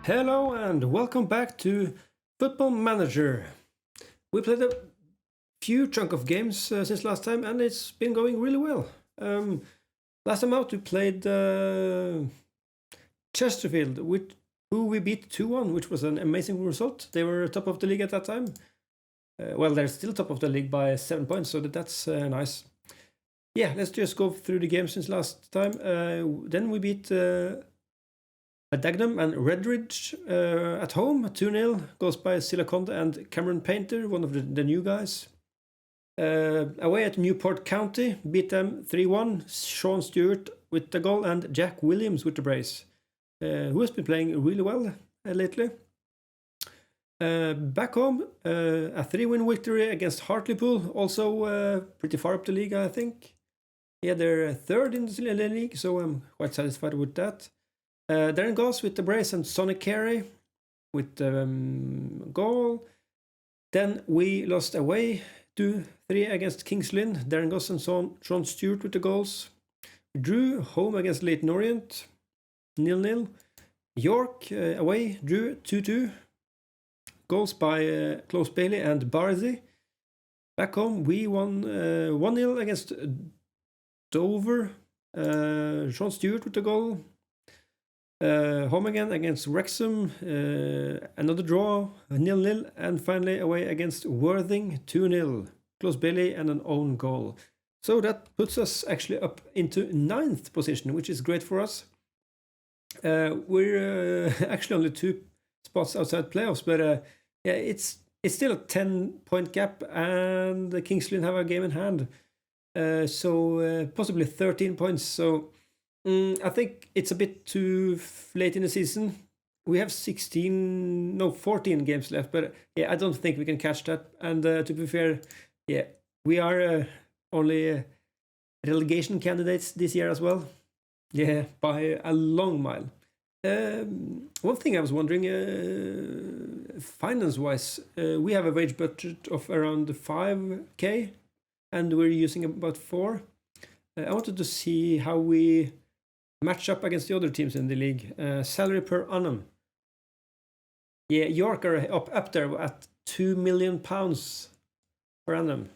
Hello and welcome back to Football Manager. We played a few chunk of games since last time and it's been going really well. Last time out we played Chesterfield, who we beat 2-1, which was an amazing result. They were top of the league at that time. Well, they're still top of the league by 7 points, so that's nice. Yeah, let's just go through the game since last time. Then we beat Dagenham and Redridge at home, 2-0. Goes by Silaconda and Cameron Painter, one of the new guys. Away at Newport County, beat them 3-1. Sean Stewart with the goal and Jack Williams with the brace, who has been playing really well lately. Back home, a 3-win victory against Hartlepool, also pretty far up the league, I think. Yeah, they're third in the league, so I'm quite satisfied with that. Darren Goss with the brace and Sonny Carey with the goal. Then we lost away 2-3 against Kings Lynn. Darren Goss and Sean Stewart with the goals. We drew home against Leyton Orient, 0-0. York away drew 2-2. Goals by Close Bailey and Barzi. Back home we won 1-0 against Dover. Sean Stewart with the goal. Home again against Wrexham, another draw, 0-0, and finally away against Worthing, 2-0. Close Bailey and an own goal. So that puts us actually up into 9th position, which is great for us. We're actually only 2 spots outside playoffs, but yeah, it's still a 10-point gap, and the Kings Lynn have a game in hand. So possibly 13 points. So I think it's a bit too late in the season. We have 14 games left, but yeah, I don't think we can catch that. And to be fair, yeah, we are only relegation candidates this year as well. Yeah, by a long mile. One thing I was wondering, finance-wise, we have a wage budget of around 5k, and we're using about 4. I wanted to see how we match up against the other teams in the league. Salary per annum. Yeah, York are up there at £2 million per annum.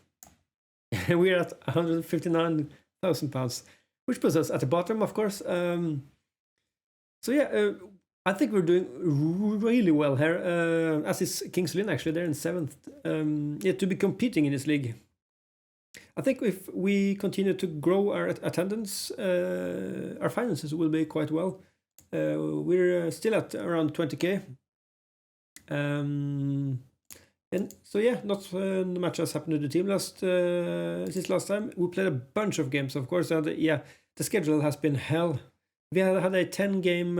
We're at £159,000, which puts us at the bottom, of course. So yeah, I think we're doing really well here. As is Kings Lynn, actually, they're in 7th. Yeah, to be competing in this league. I think if we continue to grow our attendance, our finances will be quite well. We're still at around 20k. And so yeah, not much has happened to the team since last time. We played a bunch of games, of course, and yeah, the schedule has been hell. We had a 10-game.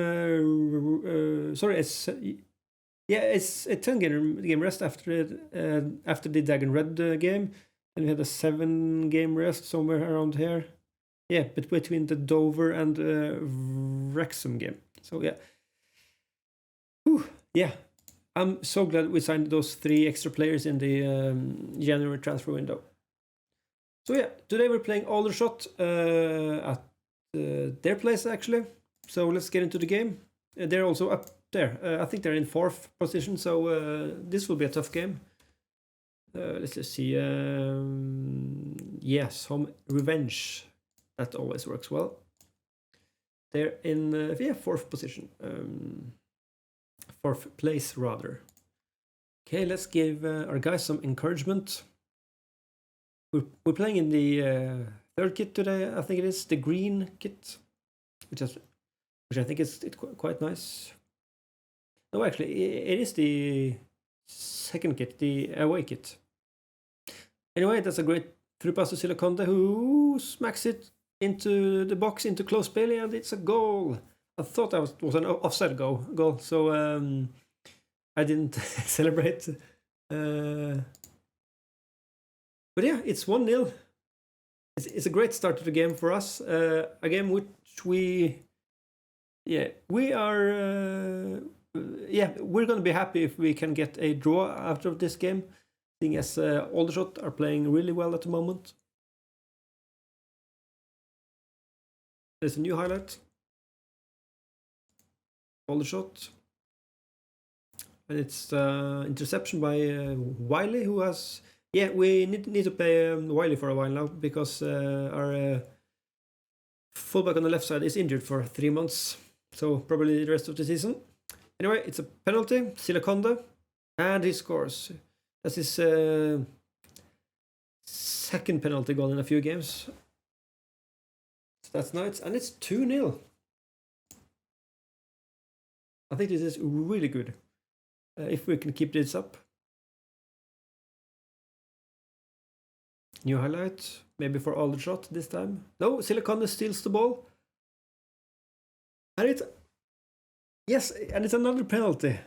It's a 10-game rest after the Dagon Red game. And we had a 7-game rest somewhere around here. Yeah, but between the Dover and Wrexham game. So yeah. Whew, yeah. I'm so glad we signed those 3 extra players in the January transfer window. So yeah, today we're playing Aldershot at their place actually. So let's get into the game. They're also up there. I think they're in 4th position, so this will be a tough game. Let's just see. Yes, home revenge. That always works well. They're in 4th position. 4th place rather. Okay, let's give our guys some encouragement. We're playing in the 3rd kit today. I think it is the green kit, which I think is quite nice. No, actually, it is the 2nd kit, the away kit. Anyway, that's a great through pass to Silaconda, who smacks it into the box, into Close Bailey, and it's a goal. I thought that was an offside goal, so I didn't celebrate. But yeah, it's 1-0. It's a great start to the game for us. A game which we are. We're going to be happy if we can get a draw out of this game, seeing as Aldershot are playing really well at the moment. There's a new highlight. Aldershot. and it's interception by Wiley, who has. Yeah, we need to play Wiley for a while now because our fullback on the left side is injured for 3 months, so probably the rest of the season. Anyway, it's a penalty, Silakonda, and he scores. That's his second penalty goal in a few games. So that's nice, and it's 2-0. I think this is really good. If we can keep this up. New highlight, maybe for Uhlsport this time. No, Silakonda steals the ball. And it's... Yes, and it's another penalty.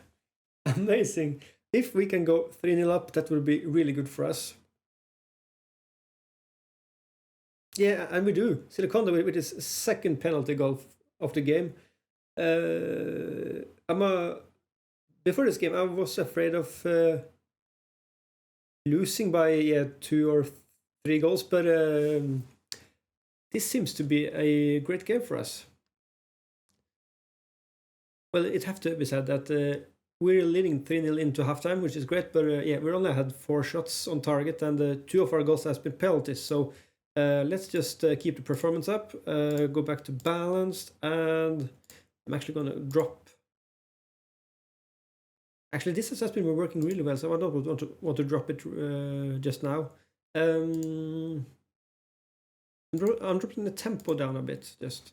Amazing. If we can go 3-0 up, that would be really good for us. Yeah, and we do. Silakonda with his second penalty goal of the game. Before this game, I was afraid of losing by 2 or 3 goals, but this seems to be a great game for us. Well, it have to be said that we're leading 3-0 into halftime, which is great, but we only had 4 shots on target, and 2 of our goals has been penalties, so let's just keep the performance up, go back to balanced, and I'm actually going to drop. Actually, this has been working really well, so I don't want to drop it just now. I'm dropping the tempo down a bit, just.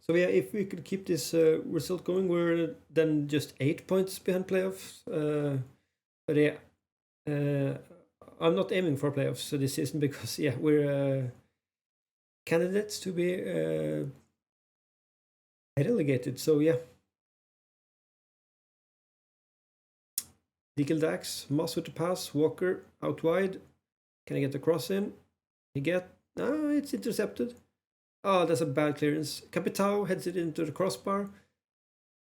So yeah, if we could keep this result going, we're then just 8 points behind playoffs. But yeah, I'm not aiming for playoffs this season because we're candidates to be relegated. So yeah. Dax, Moss with the pass, Walker out wide. Can I get the cross in? It's intercepted. Oh, that's a bad clearance. Capitao heads it into the crossbar.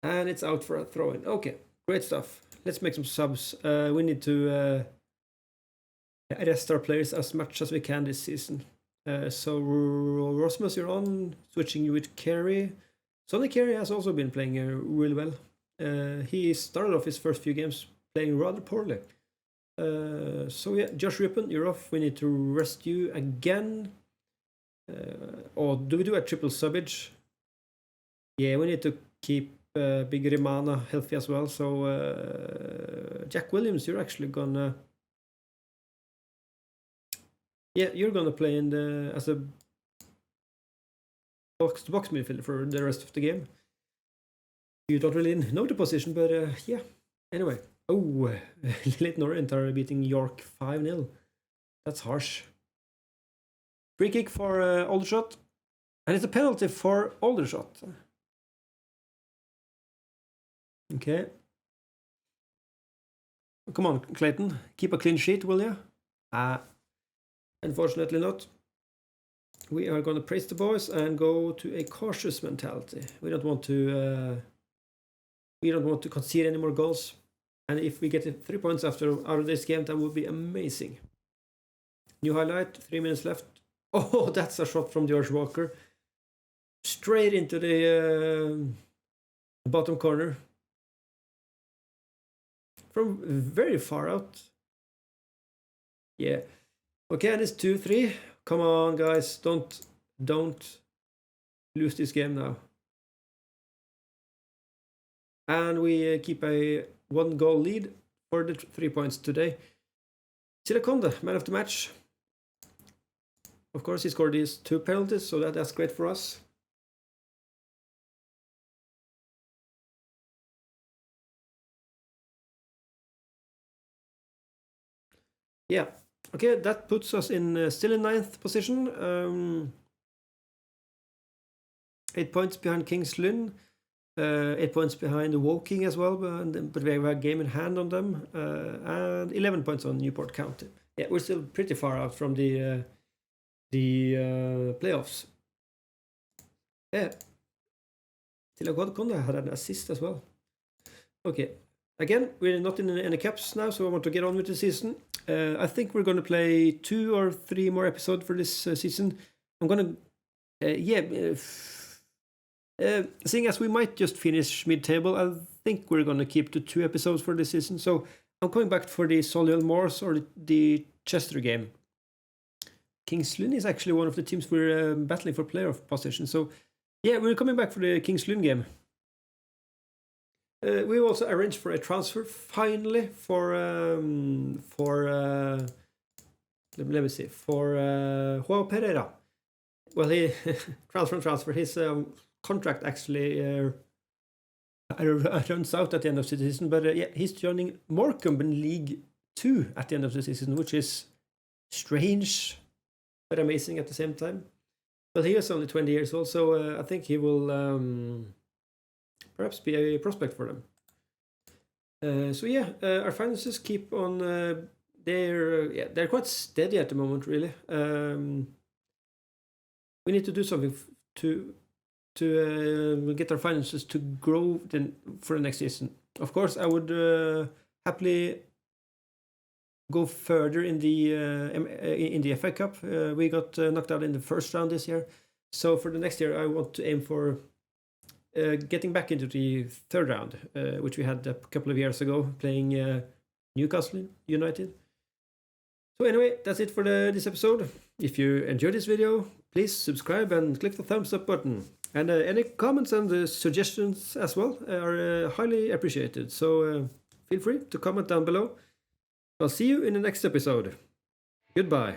And it's out for a throw-in. Okay, great stuff. Let's make some subs. We need to rest our players as much as we can this season. So Rosmus, you're on. Switching you with Carey. Sonny Carey has also been playing really well. He started off his first few games playing rather poorly. So yeah, Josh Rippon, you're off. We need to rest you again. Or do we do a triple subbage? Yeah, we need to keep Big Rimana healthy as well. So Jack Williams, you're actually gonna... Yeah, you're gonna play in as a box-to-box midfielder for the rest of the game. You don't really know the position, but yeah. Anyway. Oh, Leighton Orient are beating York 5-0. That's harsh. Free kick for Uhlsport. And it's a penalty for Uhlsport. Okay. Come on, Clayton. Keep a clean sheet, will you? Unfortunately not. We are going to praise the boys and go to a cautious mentality. We don't want to concede any more goals. And if we get 3 points out of this game, that would be amazing. New highlight, 3 minutes left. Oh, that's a shot from George Walker. Straight into the bottom corner. From very far out. Yeah. Okay, and it's 2-3. Come on, guys. Don't lose this game now. And we keep a 1-goal lead for the 3 points today. Silakonda, man of the match. Of course, he scored these 2 penalties, so that's great for us. Yeah. Okay, that puts us in still in 9th position. 8 points behind Kings Lynn. 8 points behind Woking as well, but we have a game in hand on them. And 11 points on Newport County. Yeah, we're still pretty far out from the playoffs. Yeah. Silakonda had an assist as well. Okay. Again, we're not in any caps now, so I want to get on with the season. I think we're going to play 2 or 3 more episodes for this season. I'm going to... Seeing as we might just finish mid-table, I think we're going to keep to 2 episodes for this season. So I'm coming back for the Solihull Moors or the Chester game. Kings Lynn is actually one of the teams we're battling for playoff position. So yeah, we're coming back for the Kings Lynn game. We also arranged for a transfer finally for let me see, for Joao Pereira. Well, he transfer. His contract actually runs out at the end of the season, but yeah, he's joining Morecambe in League 2 at the end of the season, which is strange but amazing at the same time. But he is only 20 years old, so I think he will perhaps be a prospect for them. So yeah, our finances keep on. They're quite steady at the moment, really. We need to do something to get our finances to grow for the next season. Of course, I would happily go further in the FA Cup. We got knocked out in the first round this year, so for the next year, I want to aim for getting back into the third round, which we had a couple of years ago, playing Newcastle United. So anyway, that's it for this episode. If you enjoyed this video, please subscribe and click the thumbs up button. And any comments and suggestions as well are highly appreciated. So feel free to comment down below. I'll see you in the next episode. Goodbye.